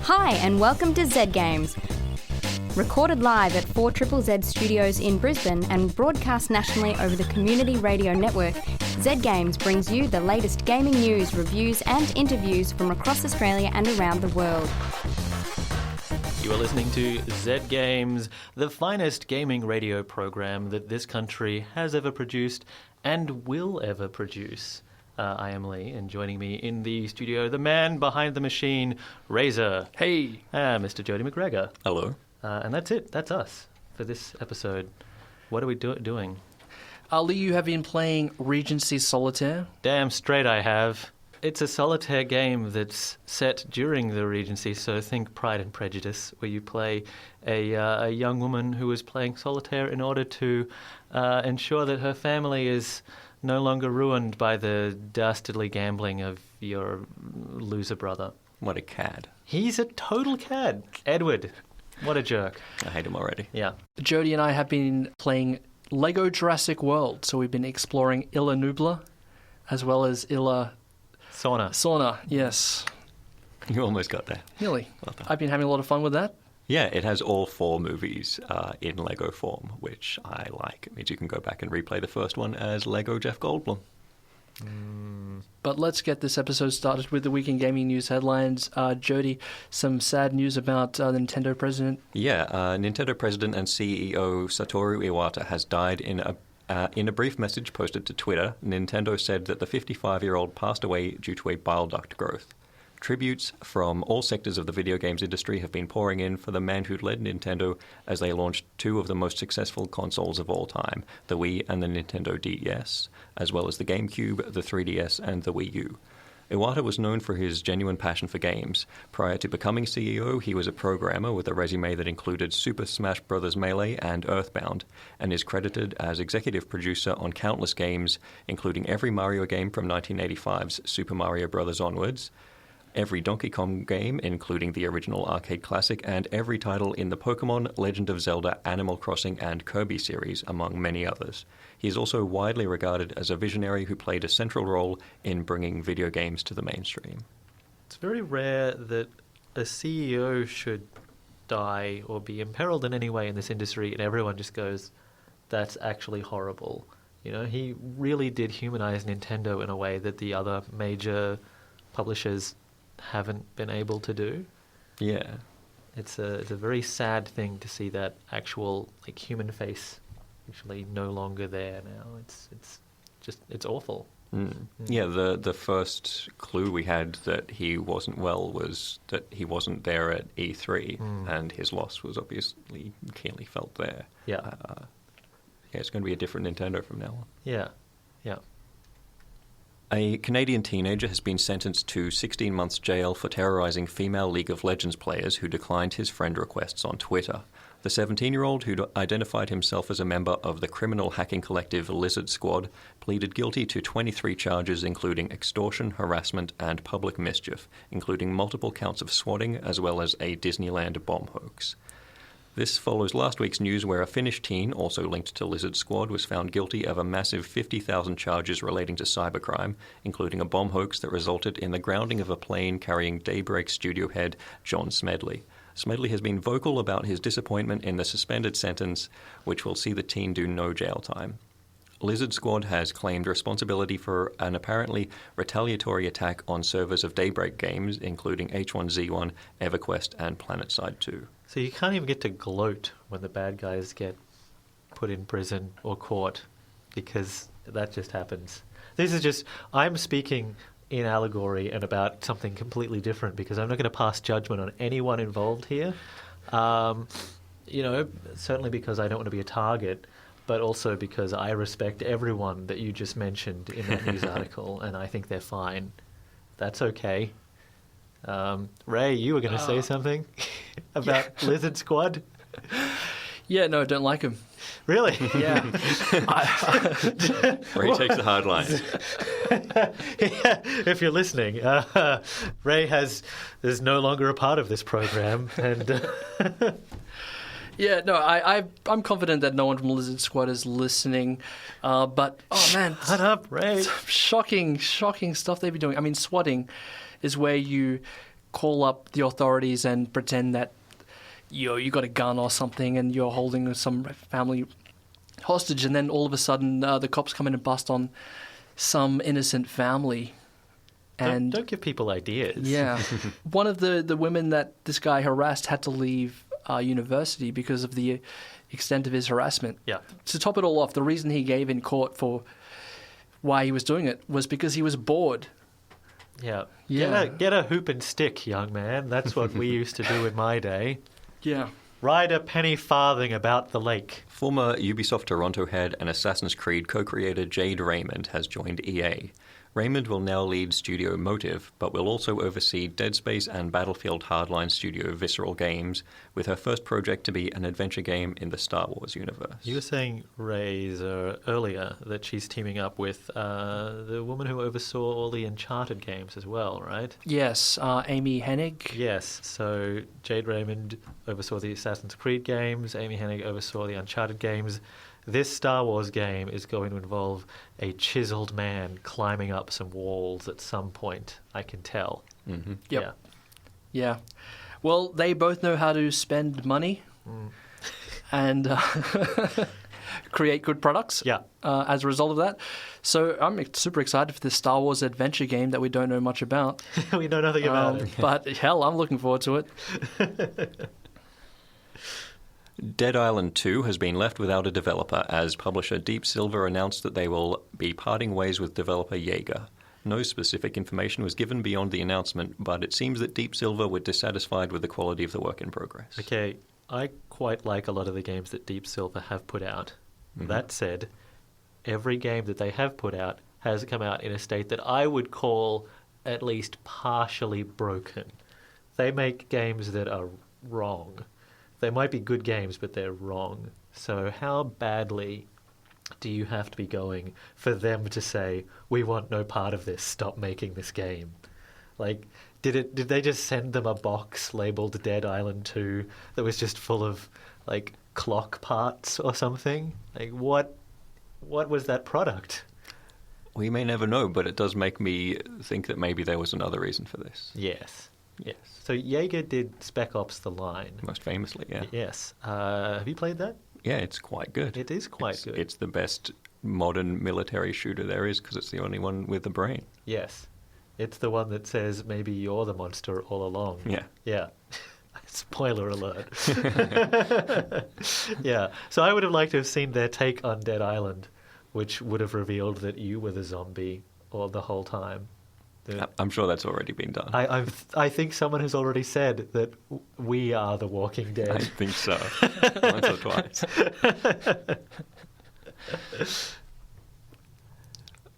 Hi and welcome to Z Games. Recorded live at 4ZZZ Studios in Brisbane and broadcast nationally over the Community Radio Network, Z Games brings you the latest gaming news, reviews and interviews from across Australia and around the world. You are listening to Z Games, the finest gaming radio program that this country has ever produced and will ever produce. I am Lee, and joining me in the studio, the man behind the machine, Razor. Hey. Mr. Jody Macgregor. Hello. And that's it. That's us for this episode. What are we doing? Lee, you have been playing Regency Solitaire. Damn straight I have. It's a solitaire game that's set during the Regency, so think Pride and Prejudice, where you play a young woman who is playing solitaire in order to ensure that her family is no longer ruined by the dastardly gambling of your loser brother. What a cad. He's a total cad. Edward. What a jerk. I hate him already. Yeah. Jody and I have been playing LEGO Jurassic World, so we've been exploring Illa Nubla, as well as Illa... Sauna, yes. You almost got there. Nearly. Well done. I've been having a lot of fun with that. Yeah, it has all 4 movies in Lego form, which I like. It means you can go back and replay the first one as Lego Jeff Goldblum. But let's get this episode started with the week in gaming news headlines. Jody, some sad news about the Nintendo president. Yeah, Nintendo president and CEO Satoru Iwata has died in a brief message posted to Twitter. Nintendo said that the 55-year-old passed away due to a bile duct growth. Tributes from all sectors of the video games industry have been pouring in for the man who led Nintendo as they launched 2 of the most successful consoles of all time, the Wii and the Nintendo DS, as well as the GameCube, the 3DS, and the Wii U. Iwata was known for his genuine passion for games. Prior to becoming CEO, he was a programmer with a resume that included Super Smash Bros. Melee and Earthbound, and is credited as executive producer on countless games, including every Mario game from 1985's Super Mario Bros. Onwards, every Donkey Kong game, including the original arcade classic, and every title in the Pokemon, Legend of Zelda, Animal Crossing, and Kirby series, among many others. He is also widely regarded as a visionary who played a central role in bringing video games to the mainstream. It's very rare that a CEO should die or be imperiled in any way in this industry, and everyone just goes, that's actually horrible. You know, he really did humanize Nintendo in a way that the other major publishers haven't been able to do. Yeah. It's a very sad thing to see that actual human face actually no longer there now. It's awful. Yeah, the first clue we had that he wasn't well was that he wasn't there at E3, and his loss was obviously keenly felt there. Yeah. It's going to be a different Nintendo from now on. Yeah. A Canadian teenager has been sentenced to 16 months jail for terrorizing female League of Legends players who declined his friend requests on Twitter. The 17-year-old, who identified himself as a member of the criminal hacking collective Lizard Squad, pleaded guilty to 23 charges including extortion, harassment, and public mischief, including multiple counts of swatting as well as a Disneyland bomb hoax. This follows last week's news where a Finnish teen, also linked to Lizard Squad, was found guilty of a massive 50,000 charges relating to cybercrime, including a bomb hoax that resulted in the grounding of a plane carrying Daybreak studio head John Smedley. Smedley has been vocal about his disappointment in the suspended sentence, which will see the teen do no jail time. Lizard Squad has claimed responsibility for an apparently retaliatory attack on servers of Daybreak games, including H1Z1, EverQuest, and PlanetSide 2. So you can't even get to gloat when the bad guys get put in prison or court, because that just happens. This is just, I'm speaking in allegory and about something completely different, because I'm not going to pass judgment on anyone involved here. Certainly because I don't want to be a target, but also because I respect everyone that you just mentioned in that news article, and I think they're fine. That's okay. Ray, you were going to say something about Lizard Squad? Yeah, no, don't like him. Really? Yeah. Ray takes the hard line. Yeah, if you're listening, Ray is no longer a part of this program, and Yeah, no, I'm confident that no one from Lizard Squad is listening. But, oh man. Shut up, Ray. Shocking stuff they've been doing. I mean, swatting is where you call up the authorities and pretend that you got a gun or something and you're holding some family hostage, and then all of a sudden the cops come in and bust on some innocent family. And don't give people ideas. Yeah. One of the women that this guy harassed had to leave university because of the extent of his harassment. Yeah. To top it all off, the reason he gave in court for why he was doing it was because he was bored. Yeah. Yeah. Get a hoop and stick, young man. That's what we used to do in my day. Yeah. Ride a penny farthing about the lake. Former Ubisoft Toronto head and Assassin's Creed co-creator Jade Raymond has joined EA. Raymond will now lead Studio Motive, but will also oversee Dead Space and Battlefield Hardline Studio Visceral Games, with her first project to be an adventure game in the Star Wars universe. You were saying, Razor, earlier that she's teaming up with the woman who oversaw all the Uncharted games as well, right? Yes, Amy Hennig. Yes, so Jade Raymond oversaw the Assassin's Creed games, Amy Hennig oversaw the Uncharted games. This Star Wars game is going to involve a chiseled man climbing up some walls at some point, I can tell. Mm-hmm. Yep. Yeah. Well, they both know how to spend money and create good products as a result of that. So I'm super excited for this Star Wars adventure game that we don't know much about. We know nothing about it. But hell, I'm looking forward to it. Dead Island 2 has been left without a developer as publisher Deep Silver announced that they will be parting ways with developer Jaeger. No specific information was given beyond the announcement, but it seems that Deep Silver were dissatisfied with the quality of the work in progress. Okay, I quite like a lot of the games that Deep Silver have put out. Mm-hmm. That said, every game that they have put out has come out in a state that I would call at least partially broken. They make games that are wrong. They might be good games, but they're wrong. So how badly do you have to be going for them to say, we want no part of this, stop making this game? Like, did they just send them a box labelled Dead Island 2 that was just full of, like, clock parts or something? Like, what was that product? We may never know, but it does make me think that maybe there was another reason for this. Yes. Yes. So Jaeger did Spec Ops: The Line. Most famously, yeah. Yes. Have you played that? Yeah, it's quite good. It is quite good. It's the best modern military shooter there is because it's the only one with a brain. Yes. It's the one that says, maybe you're the monster all along. Yeah. Yeah. Spoiler alert. Yeah. So I would have liked to have seen their take on Dead Island, which would have revealed that you were the zombie all the whole time. I'm sure that's already been done. I think someone has already said that we are the Walking Dead. I think so. Once or twice.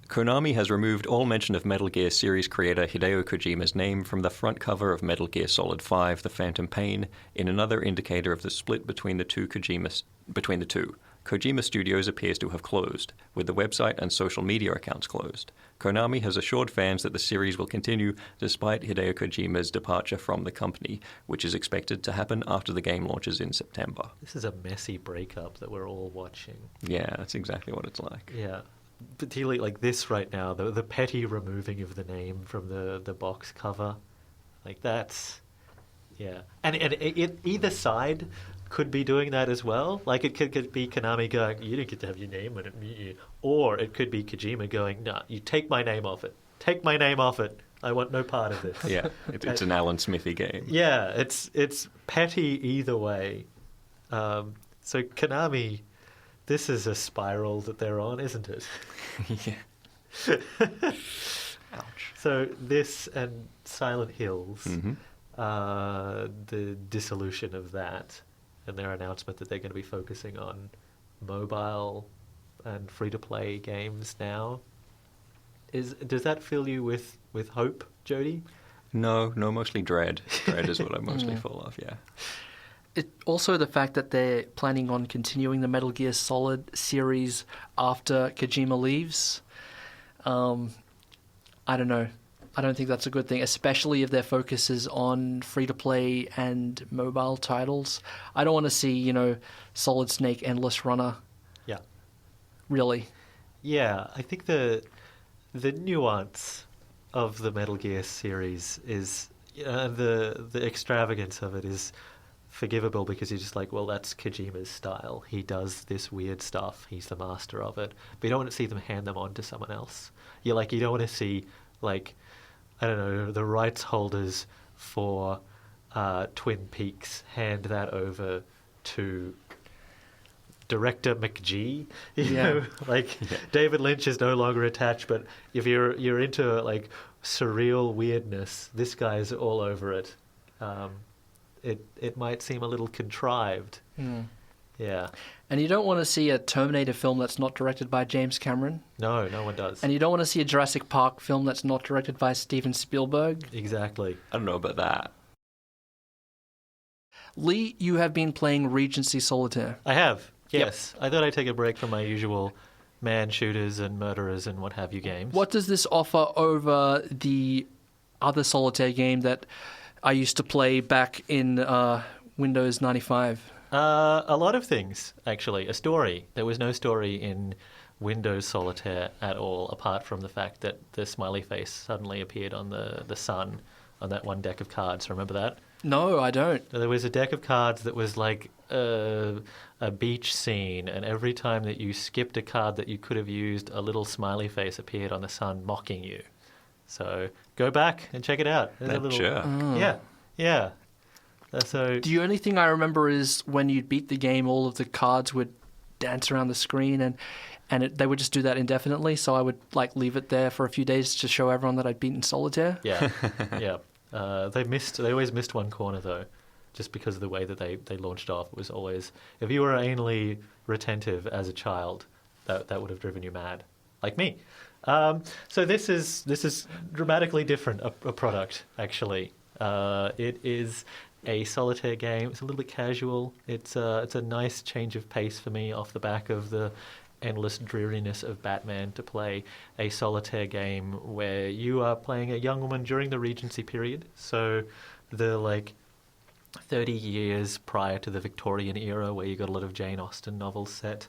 Konami has removed all mention of Metal Gear series creator Hideo Kojima's name from the front cover of Metal Gear Solid 5: The Phantom Pain, in another indicator of the split between the two. Kojima Studios appears to have closed, with the website and social media accounts closed. Konami has assured fans that the series will continue despite Hideo Kojima's departure from the company, which is expected to happen after the game launches in September. This is a messy breakup that we're all watching. Yeah, that's exactly what it's like. Yeah. Particularly like this right now, the petty removing of the name from the box cover. Like that's... Yeah. And either side could be doing that as well. Like it could be Konami going, you didn't get to have your name on it. Or it could be Kojima going, no, you take my name off it. Take my name off it. I want no part of this. Yeah, it's an Alan Smithy game. Yeah, it's petty either way. So Konami, this is a spiral that they're on, isn't it? Yeah. Ouch. So this and Silent Hills, Mm-hmm. The dissolution of that, and their announcement that they're going to be focusing on mobile and free-to-play games now. Does that fill you with hope, Jody? No, mostly dread. Dread is what I'm mostly full of, yeah. Also the fact that they're planning on continuing the Metal Gear Solid series after Kojima leaves. I don't know. I don't think that's a good thing, especially if their focus is on free-to-play and mobile titles. I don't want to see, Solid Snake Endless Runner. Yeah. Really. Yeah, I think the nuance of the Metal Gear series is, the extravagance of it is forgivable because you're just like, well, that's Kojima's style. He does this weird stuff. He's the master of it. But you don't want to see them hand them on to someone else. You don't want to see, like, I don't know, the rights holders for Twin Peaks hand that over to director McGee. You know, David Lynch is no longer attached, but if you're into like surreal weirdness, this guy's all over it. It might seem a little contrived. Yeah. And you don't want to see a Terminator film that's not directed by James Cameron. No one does. And you don't want to see a Jurassic Park film that's not directed by Steven Spielberg. Exactly. I don't know about that. Lee, you have been playing Regency Solitaire. I have, yes. Yep. I thought I'd take a break from my usual man shooters and murderers and what have you games. What does this offer over the other Solitaire game that I used to play back in Windows 95? A lot of things, actually. A story. There was no story in Windows Solitaire at all, apart from the fact that the smiley face suddenly appeared on the sun on that one deck of cards. Remember that? No, I don't. There was a deck of cards that was like a beach scene, and every time that you skipped a card that you could have used, a little smiley face appeared on the sun mocking you. So go back and check it out. Yeah. So the only thing I remember is when you'd beat the game, all of the cards would dance around the screen, and they would just do that indefinitely. So I would like leave it there for a few days to show everyone that I'd beaten Solitaire. Yeah, yeah. They always missed one corner though, just because of the way that they launched off. It was always, if you were anally retentive as a child, that would have driven you mad, like me. So this is dramatically different a product actually. It is a solitaire game. It's a little bit casual. It's a nice change of pace for me off the back of the endless dreariness of Batman to play a solitaire game where you are playing a young woman during the Regency period. So the 30 years prior to the Victorian era where you got a lot of Jane Austen novels set.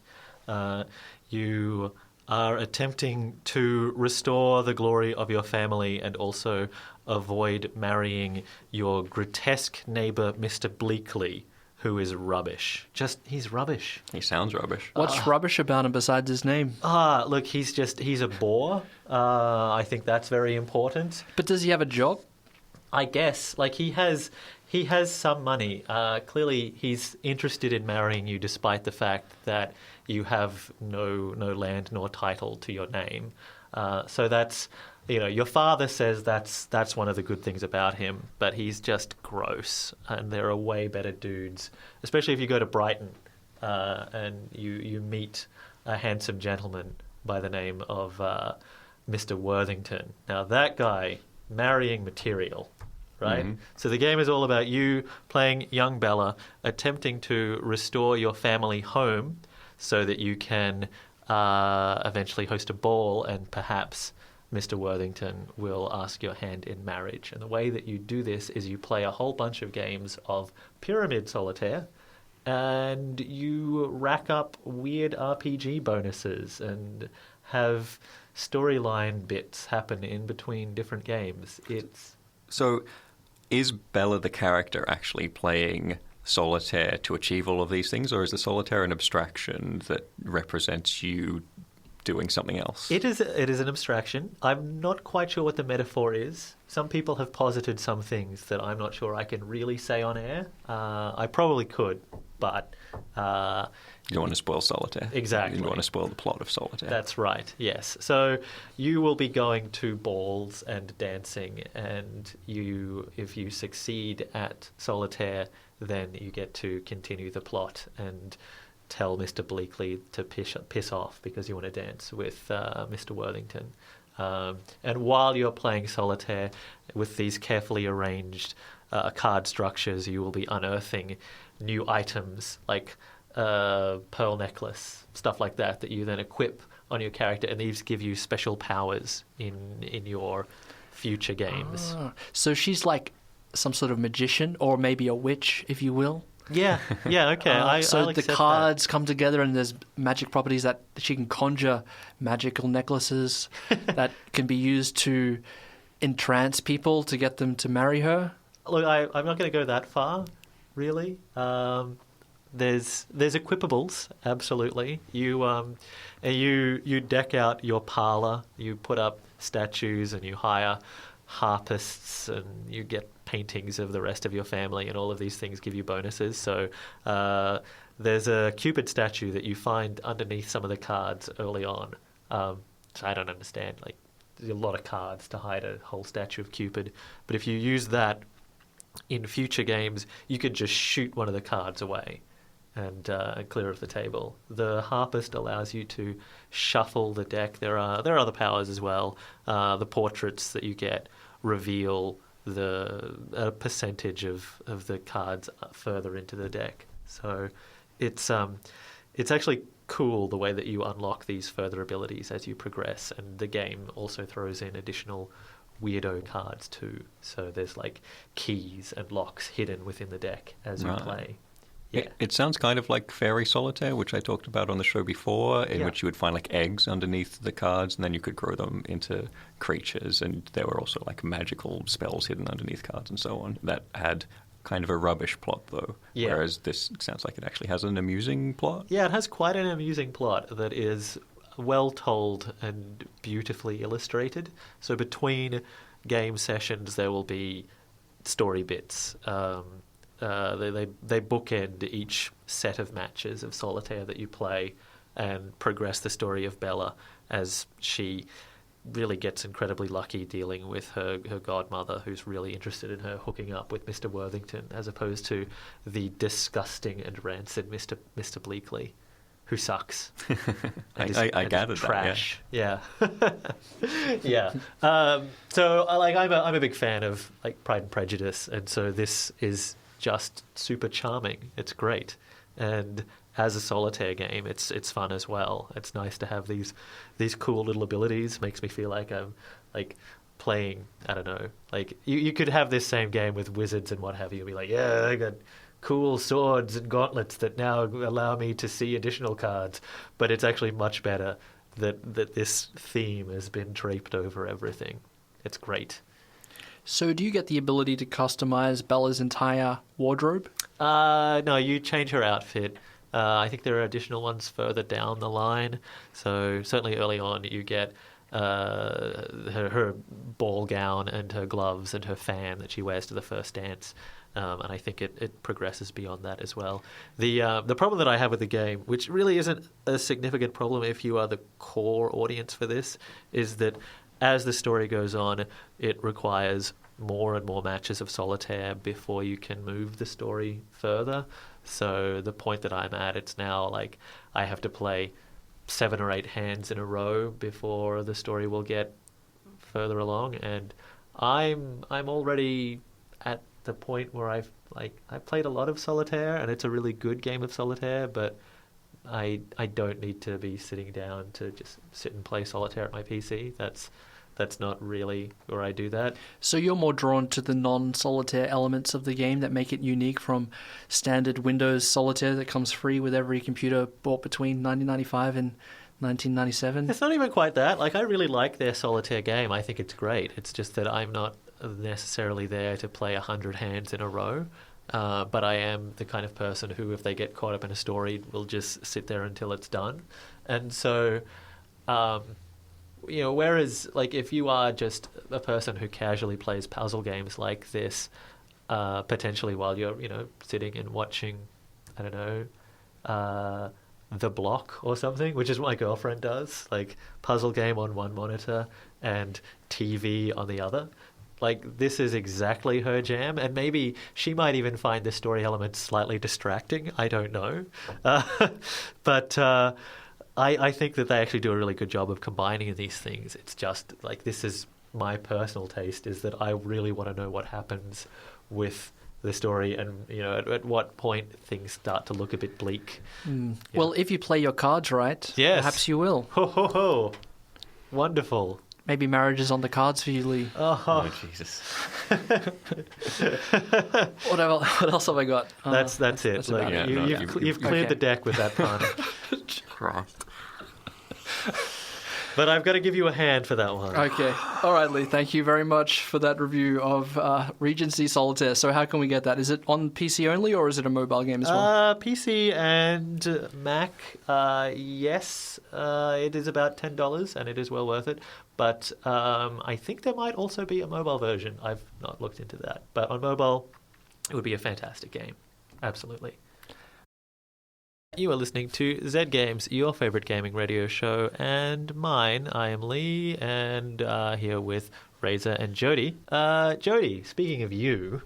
You are attempting to restore the glory of your family and also avoid marrying your grotesque neighbour, Mr. Bleakley, who is rubbish. He's rubbish. He sounds rubbish. What's rubbish about him besides his name? Look, he's a bore. I think that's very important. But does he have a job? I guess. He has some money. Clearly, he's interested in marrying you despite the fact that you have no land nor title to your name. So that's, your father says that's one of the good things about him, but he's just gross. And there are way better dudes, especially if you go to Brighton and you meet a handsome gentleman by the name of Mr. Worthington. Now, that guy, marrying material. Right? Mm-hmm. So the game is all about you playing young Bella, attempting to restore your family home so that you can eventually host a ball and perhaps Mr. Worthington will ask your hand in marriage. And the way that you do this is you play a whole bunch of games of Pyramid Solitaire and you rack up weird RPG bonuses and have storyline bits happen in between different games. So is Bella the character actually playing solitaire to achieve all of these things, or is the solitaire an abstraction that represents you doing something else? It is an abstraction. I'm not quite sure what the metaphor is. Some people have posited some things that I'm not sure I can really say on air. I probably could, but... you don't want to spoil Solitaire. Exactly. You don't want to spoil the plot of Solitaire. That's right, yes. So you will be going to balls and dancing, and if you succeed at Solitaire, then you get to continue the plot and tell Mr. Bleakley to piss off because you want to dance with Mr. Worthington. And while you're playing Solitaire with these carefully arranged card structures, you will be unearthing new items like pearl necklace, stuff like that you then equip on your character, and these give you special powers in your future games. So she's like some sort of magician, or maybe a witch, if you will. Yeah, okay. So the cards come together and there's magic properties that she can conjure magical necklaces that can be used to entrance people to get them to marry her. look, I'm not going to go that far, really. There's equipables, absolutely. You deck out your parlour, you put up statues, and you hire harpists, and you get paintings of the rest of your family, and all of these things give you bonuses. So there's a Cupid statue that you find underneath some of the cards early on. So I don't understand, like, there's a lot of cards to hide a whole statue of Cupid, but if you use that in future games, you could just shoot one of the cards away and clear of the table. The harpist allows you to shuffle the deck. There are other powers as well. The portraits that you get reveal a percentage of the cards further into the deck. So it's actually cool the way that you unlock these further abilities as you progress, and the game also throws in additional weirdo cards too. So there's like keys and locks hidden within the deck as you play. Yeah. It sounds kind of like Fairy Solitaire, which I talked about on the show before, in which you would find like eggs underneath the cards, and then you could grow them into creatures, and there were also like magical spells hidden underneath cards and so on. That had kind of a rubbish plot, though, whereas this sounds like it actually has an amusing plot. Yeah, it has quite an amusing plot that is well told and beautifully illustrated. So between game sessions, there will be story bits. They bookend each set of matches of Solitaire that you play and progress the story of Bella as she really gets incredibly lucky dealing with her godmother, who's really interested in her hooking up with Mr. Worthington, as opposed to the disgusting and rancid Mr. Bleakley, who sucks. I gathered trash. That. Yeah. So I'm a big fan of like Pride and Prejudice, and so this is just super charming. It's great, and as a solitaire game, it's fun as well. It's nice to have these cool little abilities. Makes me feel like I'm like playing, I don't know, like you could have this same game with wizards and what have you, and be like, yeah, I got cool swords and gauntlets that now allow me to see additional cards. But it's actually much better that this theme has been draped over everything. It's great. So do you get the ability to customize Bella's entire wardrobe? No, you change her outfit. I think there are additional ones further down the line. So certainly early on you get her ball gown and her gloves and her fan that she wears to the first dance. And I think it progresses beyond that as well. The problem that I have with the game, which really isn't a significant problem if you are the core audience for this, is that as the story goes on, it requires more and more matches of Solitaire before you can move the story further. So the point that I'm at, it's now like I have to play 7 or 8 hands in a row before the story will get further along, and I'm already at the point where I've played a lot of Solitaire, and it's a really good game of Solitaire, but I don't need to be sitting down to just sit and play Solitaire at my PC. That's not really where I do that. So you're more drawn to the non-Solitaire elements of the game that make it unique from standard Windows Solitaire that comes free with every computer bought between 1995 and 1997? It's not even quite that. Like, I really like their Solitaire game. I think it's great. It's just that I'm not necessarily there to play 100 hands in a row. But I am the kind of person who, if they get caught up in a story, will just sit there until it's done. And so... whereas, like, if you are just a person who casually plays puzzle games like this, potentially while you're, sitting and watching, I don't know, The Block or something, which is what my girlfriend does, like, puzzle game on one monitor and TV on the other. Like, this is exactly her jam, and maybe she might even find the story elements slightly distracting. I don't know. But... I think that they actually do a really good job of combining these things. It's just, like, this is my personal taste, is that I really want to know what happens with the story and, at what point things start to look a bit bleak. Well, if you play your cards right, yes, perhaps you will. Ho, ho, ho. Wonderful. Maybe marriage is on the cards for you, Lee. Oh, Jesus. What else have I got? That's it. Like, you've cleared the deck with that pun. Christ. But I've got to give you a hand for that one. Okay. All right, Lee. Thank you very much for that review of Regency Solitaire. So how can we get that? Is it on PC only, or is it a mobile game as well? PC and Mac, yes. It is about $10, and it is well worth it. But I think there might also be a mobile version. I've not looked into that. But on mobile, it would be a fantastic game. Absolutely. You are listening to Z Games, your favorite gaming radio show, and mine. I am Lee, and here with Razor and Jody. Jody, speaking of you,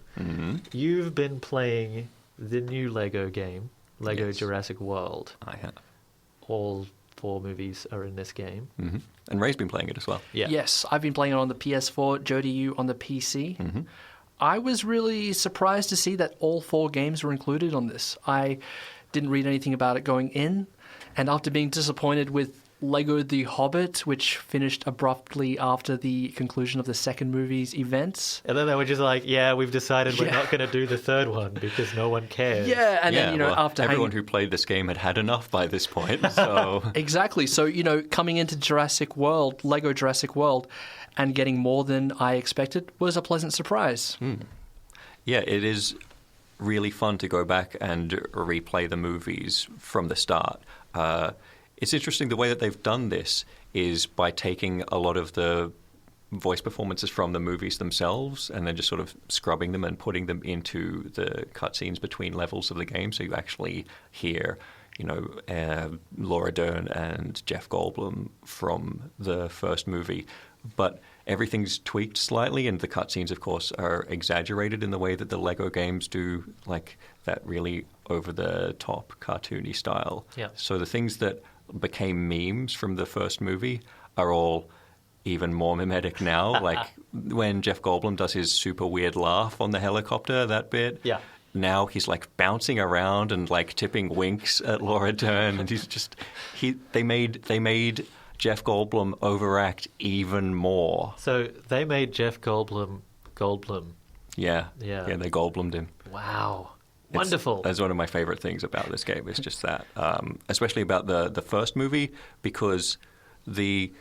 you've been playing the new LEGO game, LEGO Jurassic World. I have. All 4 movies are in this game. Mm-hmm. And Ray's been playing it as well. Yeah. Yes, I've been playing it on the PS4, Jody, you on the PC. Mm-hmm. I was really surprised to see that all 4 games were included on this. I didn't read anything about it going in, and after being disappointed with LEGO The Hobbit, which finished abruptly after the conclusion of the second movie's events. And then they were just like, yeah, we've decided we're not going to do the third one because no one cares. Yeah, and then, after everyone who played this game had enough by this point, so... Exactly. So, coming into Jurassic World, LEGO Jurassic World, and getting more than I expected was a pleasant surprise. Yeah, it is really fun to go back and replay the movies from the start. It's interesting the way that they've done this is by taking a lot of the voice performances from the movies themselves and then just sort of scrubbing them and putting them into the cutscenes between levels of the game. So you actually hear, Laura Dern and Jeff Goldblum from the first movie. But everything's tweaked slightly, and the cutscenes, of course, are exaggerated in the way that the LEGO games do, like that really over-the-top cartoony style. Yeah. So the things that became memes from the first movie are all even more mimetic now. Like when Jeff Goldblum does his super weird laugh on the helicopter, that bit. Yeah. Now he's like bouncing around and like tipping winks at Laura Dern, and they made Jeff Goldblum overact even more. So they made Jeff Goldblum. Yeah, Yeah. they Goldblumed him. Wow. Wonderful. That's one of my favorite things about this game. Is just that, especially about the first movie, because the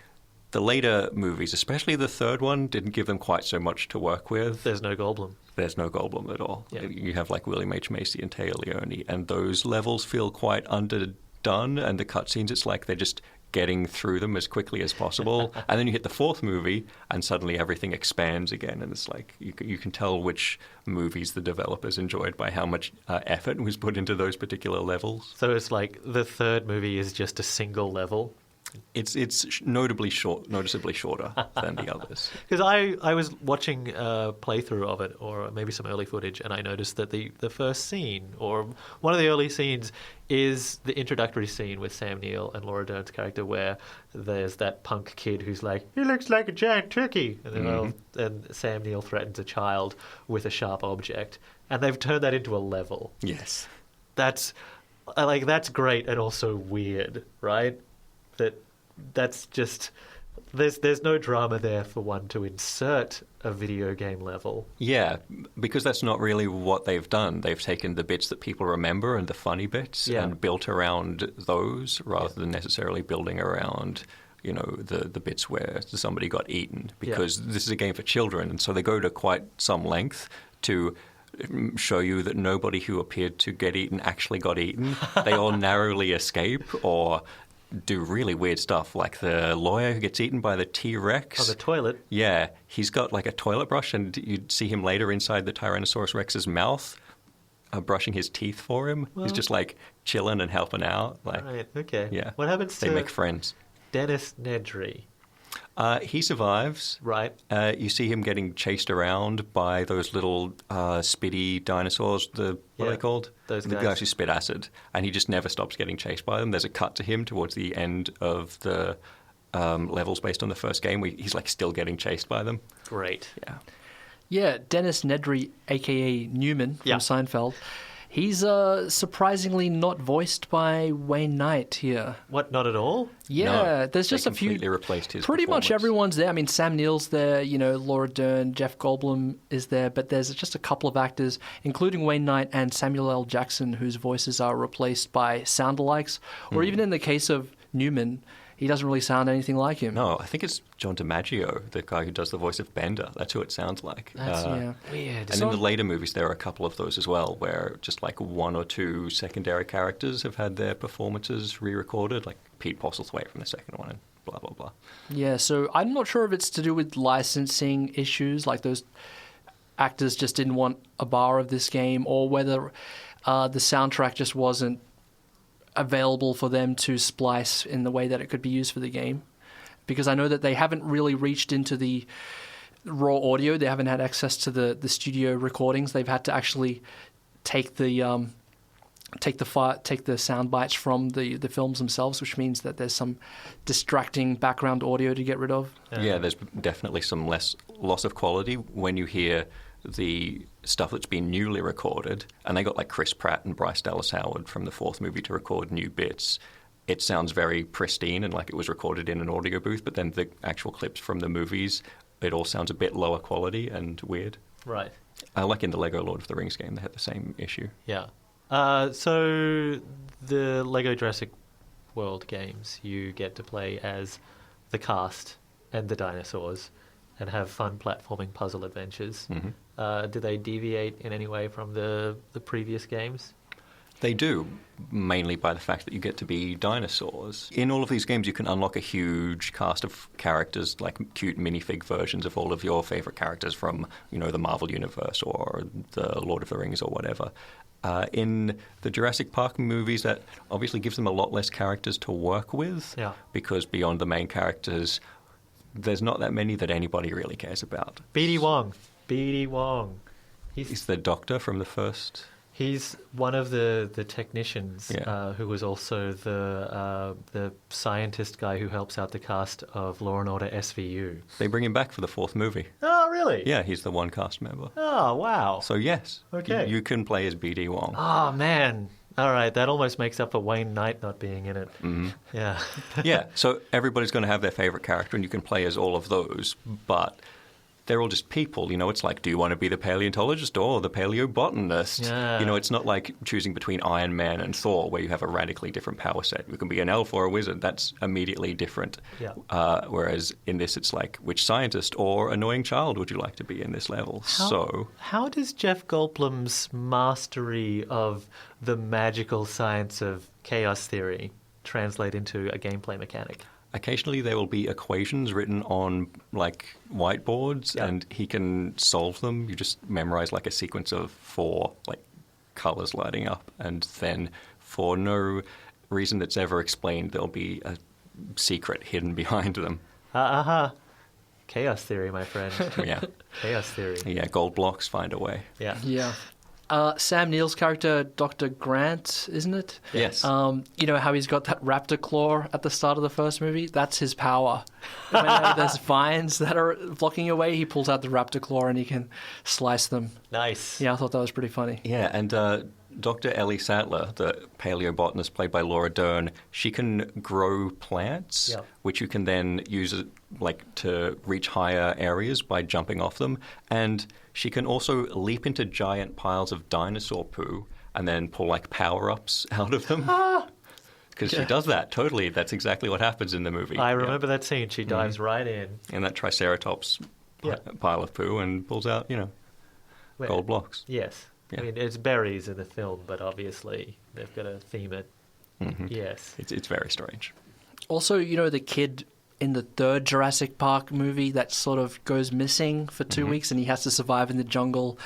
later movies, especially the third one, didn't give them quite so much to work with. There's no Goldblum. There's no Goldblum at all. Yeah. You have like William H. Macy and Taya Leone, and those levels feel quite underdone. And the cutscenes, it's like they're just getting through them as quickly as possible. And then you hit the fourth movie, and suddenly everything expands again. And it's like you can tell which movies the developers enjoyed by how much effort was put into those particular levels. So it's like the third movie is just a single level. It's noticeably shorter than the others. Because I was watching a playthrough of it, or maybe some early footage, and I noticed that the first scene, or one of the early scenes, is the introductory scene with Sam Neill and Laura Dern's character, where there's that punk kid who's like, he looks like a giant turkey, and then and Sam Neill threatens a child with a sharp object, and they've turned that into a level. Yes, that's great and also weird, right? That's just there's no drama there for one to insert a video game level. Yeah, because that's not really what they've done. They've taken the bits that people remember and the funny bits and built around those rather than necessarily building around, the bits where somebody got eaten, because this is a game for children, and so they go to quite some length to show you that nobody who appeared to get eaten actually got eaten. They all narrowly escape or do really weird stuff, like the lawyer who gets eaten by the T-Rex. On the toilet. Yeah, he's got like a toilet brush, and you'd see him later inside the Tyrannosaurus Rex's mouth, brushing his teeth for him. Well, he's just like chilling and helping out. Like, right, okay. Yeah. What happens to they make friends. Dennis Nedry? He survives. Right. You see him getting chased around by those little spitty dinosaurs. What are they called? Those the guys. guys who spit acid. And he just never stops getting chased by them. There's a cut to him towards the end of the levels based on the first game where he's like still getting chased by them. Great. Yeah. Yeah, Dennis Nedry, a.k.a. Newman from Seinfeld. He's surprisingly not voiced by Wayne Knight here. What, not at all? Yeah, No, there's just a few. Completely replaced his Pretty much performance. everyone's there. I mean, Sam Neill's there, Laura Dern, Jeff Goldblum is there, but there's just a couple of actors, including Wayne Knight and Samuel L. Jackson, whose voices are replaced by sound-alikes. Or even in the case of Newman, he doesn't really sound anything like him. No, I think it's Jody Macgregor, the guy who does the voice of Bender. That's who it sounds like. That's Weird. And in the later movies, there are a couple of those as well, where just like one or two secondary characters have had their performances re-recorded, like Pete Postlethwaite from the second one, and blah, blah, blah. Yeah, so I'm not sure if it's to do with licensing issues, like those actors just didn't want a bar of this game, or whether the soundtrack just wasn't available for them to splice in the way that it could be used for the game. Because I know that they haven't really reached into the raw audio. They haven't had access to the studio recordings. They've had to actually take the sound bites from the films themselves, which means that there's some distracting background audio to get rid of. Yeah, there's definitely some less loss of quality when you hear the stuff that's been newly recorded, and they got like Chris Pratt and Bryce Dallas Howard from the fourth movie to record new bits. It sounds very pristine and like it was recorded in an audio booth, but then the actual clips from the movies, it all sounds a bit lower quality and weird. Right. Like in the LEGO Lord of the Rings game, they had the same issue. Yeah. So the LEGO Jurassic World games, you get to play as the cast and the dinosaurs and have fun platforming puzzle adventures. Mm-hmm. Do they deviate in any way from the previous games? They do, mainly by the fact that you get to be dinosaurs. In all of these games, you can unlock a huge cast of characters, like cute minifig versions of all of your favorite characters from, the Marvel Universe or the Lord of the Rings or whatever. In the Jurassic Park movies, that obviously gives them a lot less characters to work with, because beyond the main characters, there's not that many that anybody really cares about. BD Wong. He's the doctor from the first... He's one of the technicians who was also the scientist guy who helps out the cast of Law & Order SVU. They bring him back for the fourth movie. Oh, really? Yeah, he's the one cast member. Oh, wow. So, yes. Okay. You can play as BD Wong. Oh, man. All right, that almost makes up for Wayne Knight not being in it. Mm-hmm. Yeah. Yeah, so everybody's going to have their favorite character, and you can play as all of those, but... they're all just people. It's like, do you want to be the paleontologist or the paleobotanist? Yeah. It's not like choosing between Iron Man and Thor, where you have a radically different power set. You can be an elf or a wizard. That's immediately different. Yeah. Whereas in this, it's like, which scientist or annoying child would you like to be in this level? How does Jeff Goldblum's mastery of the magical science of chaos theory translate into a gameplay mechanic? Occasionally there will be equations written on like whiteboards, and he can solve them. You just memorize like a sequence of 4 like colors lighting up, and then for no reason that's ever explained, there'll be a secret hidden behind them. Chaos theory, my friend. Yeah. Chaos theory. Yeah, gold blocks find a way. Yeah. Yeah. Sam Neill's character, Dr. Grant, isn't it? Yes. You know how he's got that raptor claw at the start of the first movie? That's his power. Whenever there's vines that are blocking your way, he pulls out the raptor claw and he can slice them. Nice. Yeah, I thought that was pretty funny. Yeah, and Dr. Ellie Sattler, the paleobotanist played by Laura Dern, she can grow plants, which you can then use to reach higher areas by jumping off them. And she can also leap into giant piles of dinosaur poo and then pull like power-ups out of them. Because she does that, totally. That's exactly what happens in the movie. I remember that scene. She dives right in. And that Triceratops pile of poo and pulls out, gold blocks. Yes. Yeah. I mean, it's berries in the film, but obviously they've got to theme it. Mm-hmm. Yes. It's very strange. Also, the kid in the third Jurassic Park movie that sort of goes missing for 2 weeks and he has to survive in the jungle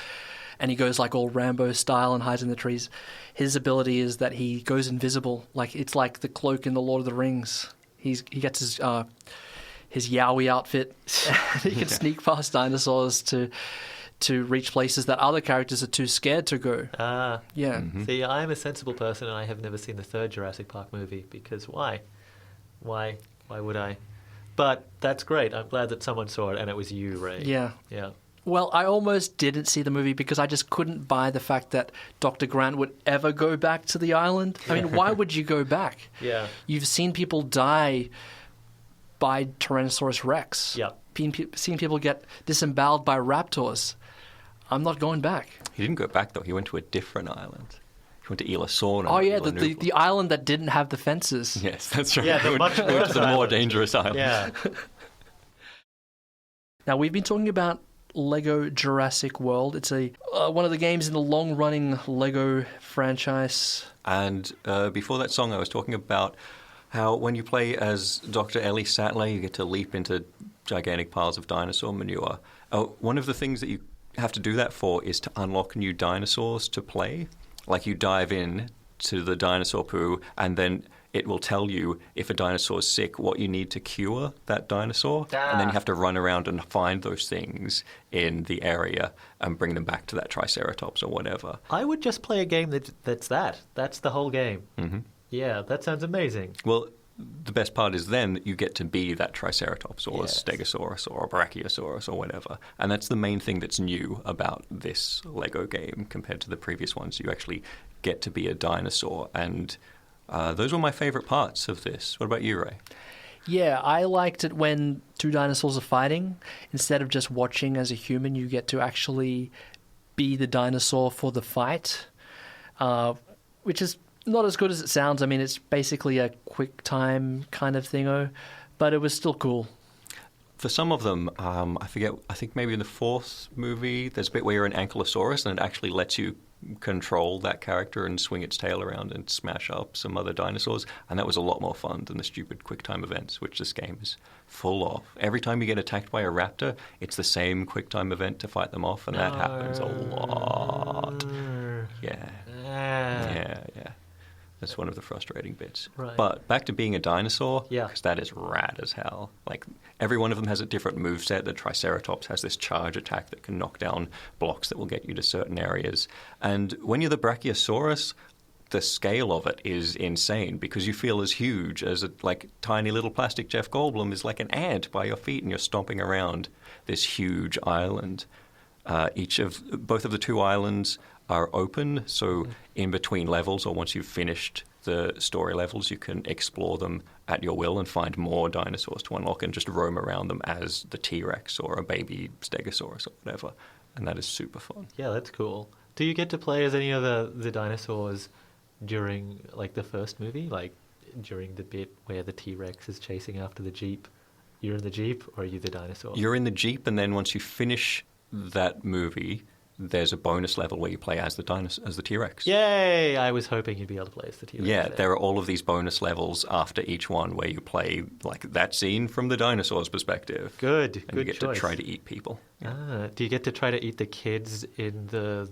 and he goes like all Rambo style and hides in the trees. His ability is that he goes invisible. It's like the cloak in the Lord of the Rings. He gets his Yowie outfit and he can sneak past dinosaurs to reach places that other characters are too scared to go. Yeah. Mm-hmm. See, I'm a sensible person and I have never seen the third Jurassic Park movie because why? Why would I? But that's great. I'm glad that someone saw it and it was you, Ray. Yeah. Yeah. Well, I almost didn't see the movie because I just couldn't buy the fact that Dr. Grant would ever go back to the island. I mean, why would you go back? Yeah. You've seen people die by Tyrannosaurus Rex. Yeah. Seen people get disemboweled by raptors. I'm not going back. He didn't go back, though. He went to a different island. He You went to Ila Sorna. Oh yeah, the island that didn't have the fences. Yes, that's right. Yeah, the much we went to the more dangerous island. Yeah. Now we've been talking about LEGO Jurassic World. It's one of the games in the long-running LEGO franchise. And before that song, I was talking about how when you play as Dr. Ellie Sattler, you get to leap into gigantic piles of dinosaur manure. One of the things that you have to do that for is to unlock new dinosaurs to play. Like you dive in to the dinosaur poo, and then it will tell you if a dinosaur is sick, what you need to cure that dinosaur. And then you have to run around and find those things in the area and bring them back to that Triceratops or whatever. I would just play a game that's that. That's the whole game. Mm-hmm. Yeah, that sounds amazing. Well, the best part is then that you get to be that Triceratops or Yes. a Stegosaurus or a Brachiosaurus or whatever. And that's the main thing that's new about this LEGO game compared to the previous ones. You actually get to be a dinosaur. And those were my favorite parts of this. What about you, Ray? Yeah, I liked it when two dinosaurs are fighting. Instead of just watching as a human, you get to actually be the dinosaur for the fight, which is not as good as it sounds. I mean, it's basically a quick time kind of thingo, but it was still cool. For some of them, I think maybe in the fourth movie, there's a bit where you're an Ankylosaurus and it actually lets you control that character and swing its tail around and smash up some other dinosaurs. And that was a lot more fun than the stupid quick time events, which this game is full of. Every time you get attacked by a raptor, it's the same quick time event to fight them off, and that happens a lot. Yeah. Yeah. That's one of the frustrating bits. Right. But back to being a dinosaur, Yeah. because that is rad as hell. Like, every one of them has a different moveset. The Triceratops has this charge attack that can knock down blocks that will get you to certain areas. And when you're the Brachiosaurus, the scale of it is insane because you feel as huge as a tiny little plastic Jeff Goldblum is like an ant by your feet, and you're stomping around this huge island. Both of the two islands are open, so in between levels or once you've finished the story levels, you can explore them at your will and find more dinosaurs to unlock and just roam around them as the T-Rex or a baby Stegosaurus or whatever, and that is super fun. Yeah, that's cool. Do you get to play as any of the dinosaurs during the first movie, during the bit where the T-Rex is chasing after the Jeep? You're in the Jeep, or are you the dinosaur? You're in the Jeep, and then once you finish that movie, there's a bonus level where you play as the T-Rex. Yay! I was hoping you'd be able to play as the T-Rex. Yeah, there are all of these bonus levels after each one where you play that scene from the dinosaur's perspective. Good, and good you get choice. to try to eat people. Yeah. Do you get to try to eat the kids in the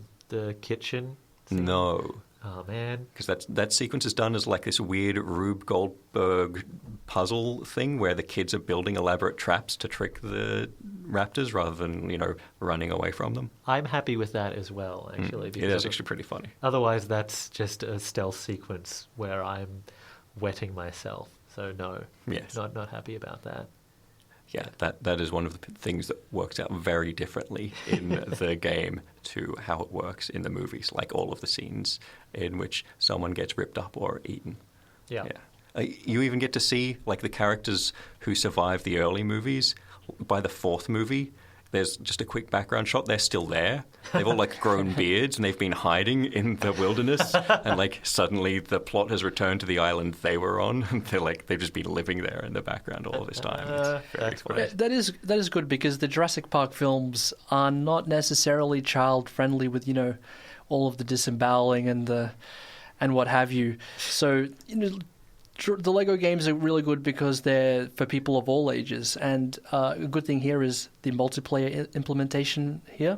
kitchen scene? No. Oh, man. Because that sequence is done as this weird Rube Goldberg puzzle thing where the kids are building elaborate traps to trick the raptors rather than, running away from them. I'm happy with that as well, actually. It is actually pretty funny. Otherwise, that's just a stealth sequence where I'm wetting myself. So, no. Yes. Not happy about that. Yeah, that is one of the things that works out very differently in the game to how it works in the movies, like all of the scenes in which someone gets ripped up or eaten. Yeah. You even get to see the characters who survived the early movies. By the fourth movie, there's just a quick background shot. They're still there. They've all grown beards and they've been hiding in the wilderness. And suddenly the plot has returned to the island they were on. And they've just been living there in the background all this time. It's very funny. Yeah, that is good because the Jurassic Park films are not necessarily child friendly with all of the disemboweling and what have you. So the LEGO games are really good because they're for people of all ages, and a good thing here is the multiplayer implementation here.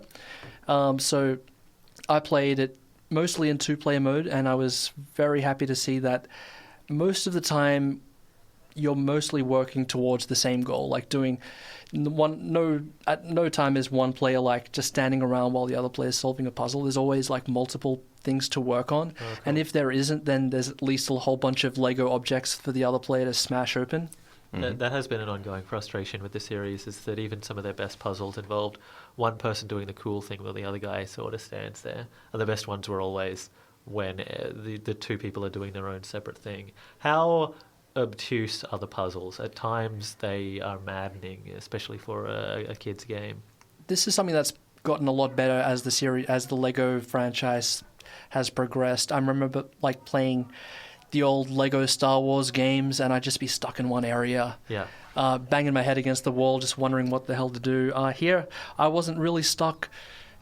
So I played it mostly in two-player mode, and I was very happy to see that most of the time you're mostly working towards the same goal, doing at no time is one player just standing around while the other player is solving a puzzle. There's always multiple things to work on. Oh, cool. And if there isn't, then there's at least a whole bunch of Lego objects for the other player to smash open. Mm-hmm. That has been an ongoing frustration with the series, is that even some of their best puzzles involved one person doing the cool thing while the other guy sort of stands there. And the best ones were always when the two people are doing their own separate thing. How obtuse are the puzzles? At times they are maddening, especially for a kid's game. This is something that's gotten a lot better as the LEGO franchise has progressed. I remember like playing the old Lego Star Wars games, and I'd just be stuck in one area, banging my head against the wall, just wondering what the hell to do. Here, I wasn't really stuck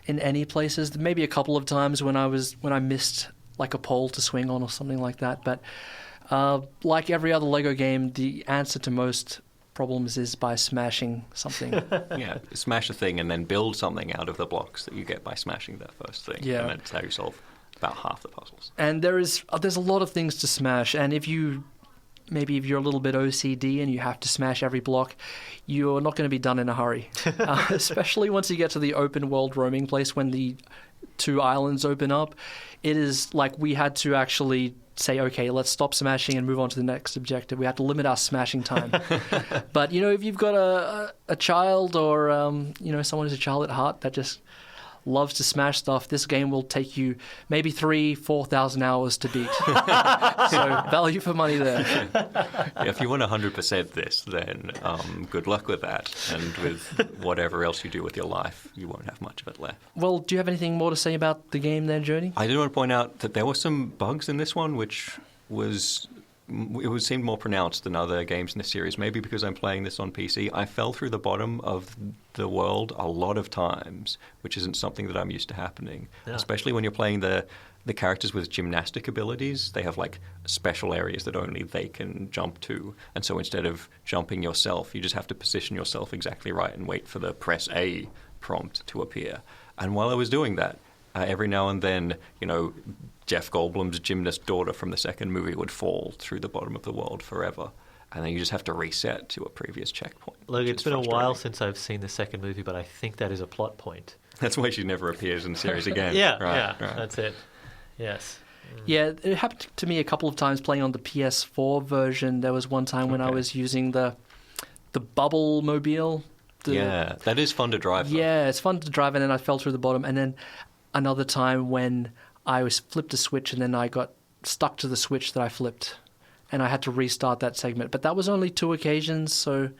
in any places. Maybe a couple of times when I missed like a pole to swing on or something like that. But like every other Lego game, the answer to most problems is by smashing something. Yeah, smash a thing and then build something out of the blocks that you get by smashing that first thing. Yeah. And that's how you solve about half the puzzles. And there's a lot of things to smash, and if you're a little bit OCD and you have to smash every block, you're not going to be done in a hurry. Especially once you get to the open world roaming place when the 2 islands open up. It is like we had to actually say, okay, let's stop smashing and move on to the next objective. We had to limit our smashing time. But, if you've got a child or, someone who's a child at heart that just loves to smash stuff, this game will take you maybe 3,000-4,000 hours to beat. So value for money there. Yeah, if you want 100% this, then good luck with that. And with whatever else you do with your life, you won't have much of it left. Well, do you have anything more to say about the game there, Jody? I did want to point out that there were some bugs in this one, which seemed more pronounced than other games in the series. Maybe because I'm playing this on PC. I fell through the bottom of the world a lot of times, which isn't something that I'm used to happening. Yeah. Especially when you're playing the characters with gymnastic abilities. They have like special areas that only they can jump to. And so instead of jumping yourself, you just have to position yourself exactly right and wait for the press A prompt to appear. And while I was doing that, every now and then, Jeff Goldblum's gymnast daughter from the second movie would fall through the bottom of the world forever. And then you just have to reset to a previous checkpoint. Look, it's been a while since I've seen the second movie, but I think that is a plot point. That's why she never appears in the series again. Right. That's it. Yes. Yeah, it happened to me a couple of times playing on the PS4 version. There was one time when I was using the Bubble Mobile. That is fun to drive. Yeah, it's fun to drive, and then I fell through the bottom. And then another time when I flipped a switch and then I got stuck to the switch that I flipped and I had to restart that segment. But that was only 2 occasions, so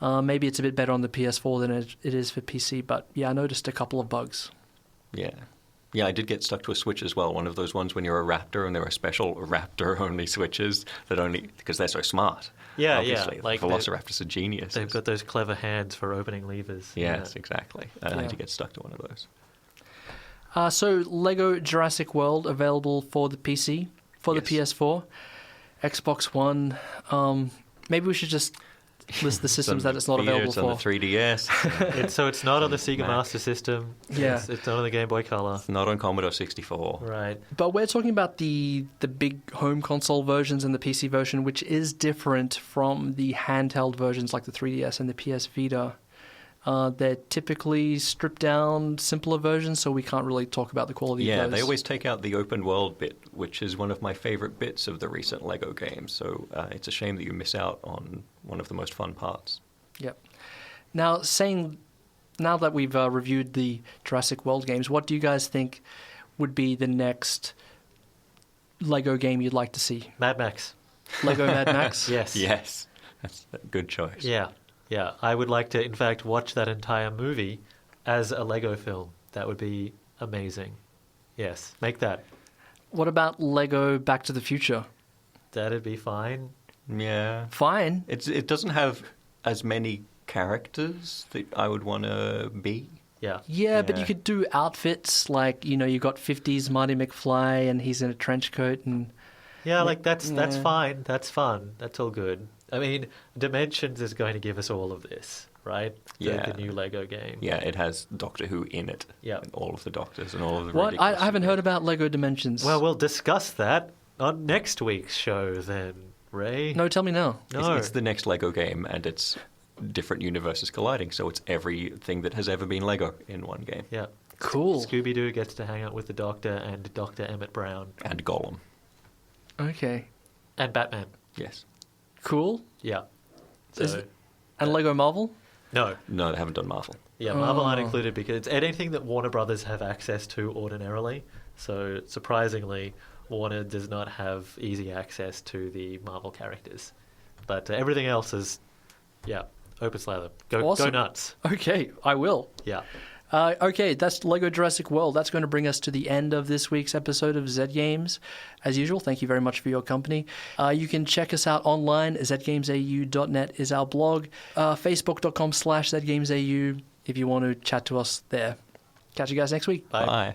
maybe it's a bit better on the PS4 than it is for PC. But yeah, I noticed a couple of bugs. Yeah. Yeah, I did get stuck to a switch as well. One of those ones when you're a raptor and there are special raptor-only switches because they're so smart. Yeah, obviously. yeah. Like Velociraptors are geniuses. They've got those clever hands for opening levers. Yes, exactly. I had to get stuck to one of those. So LEGO Jurassic World available for the PC, for the PS4, Xbox One. Maybe we should just list the systems that it's not available it's for. It's on the 3DS. It's not on the Sega Master System. Yeah. It's not on the Game Boy Color. It's not on Commodore 64. Right. But we're talking about the big home console versions and the PC version, which is different from the handheld versions like the 3DS and the PS Vita. They're typically stripped down, simpler versions, so we can't really talk about the quality of those. Yeah, they always take out the open world bit, which is one of my favorite bits of the recent LEGO games. So it's a shame that you miss out on one of the most fun parts. Yep. Now that we've reviewed the Jurassic World games, what do you guys think would be the next LEGO game you'd like to see? Mad Max. LEGO Mad Max? Yes. Yes. That's a good choice. Yeah, I would like to, in fact, watch that entire movie as a Lego film. That would be amazing. Yes, make that. What about Lego Back to the Future? That'd be fine. Yeah. Fine. It doesn't have as many characters that I would want to be. Yeah, but you could do outfits like, you got 50s Marty McFly and he's in a trench coat and... Yeah, that's fine. That's fun. That's all good. I mean, Dimensions is going to give us all of this, right? The new Lego game. Yeah, it has Doctor Who in it. Yeah. And all of the Doctors and all of the What? I ridiculous haven't heard about Lego Dimensions. Well, we'll discuss that on next week's show then, Ray. No, tell me now. No. It's the next Lego game, and it's different universes colliding, so it's everything that has ever been Lego in one game. Yeah. Cool. Scooby-Doo gets to hang out with the Doctor and Dr. Emmett Brown. And Gollum. Okay. And Batman. Yes. Cool. Yeah. And Lego Marvel? No. No, they haven't done Marvel. Yeah, Marvel aren't included because it's anything that Warner Brothers have access to ordinarily. So surprisingly, Warner does not have easy access to the Marvel characters. But everything else is, open slather. Go nuts. Okay, I will. Yeah. Okay, that's LEGO Jurassic World. That's going to bring us to the end of this week's episode of Z Games. As usual, thank you very much for your company. You can check us out online. zgamesau.net is our blog. Facebook.com/zgamesau if you want to chat to us there. Catch you guys next week. Bye.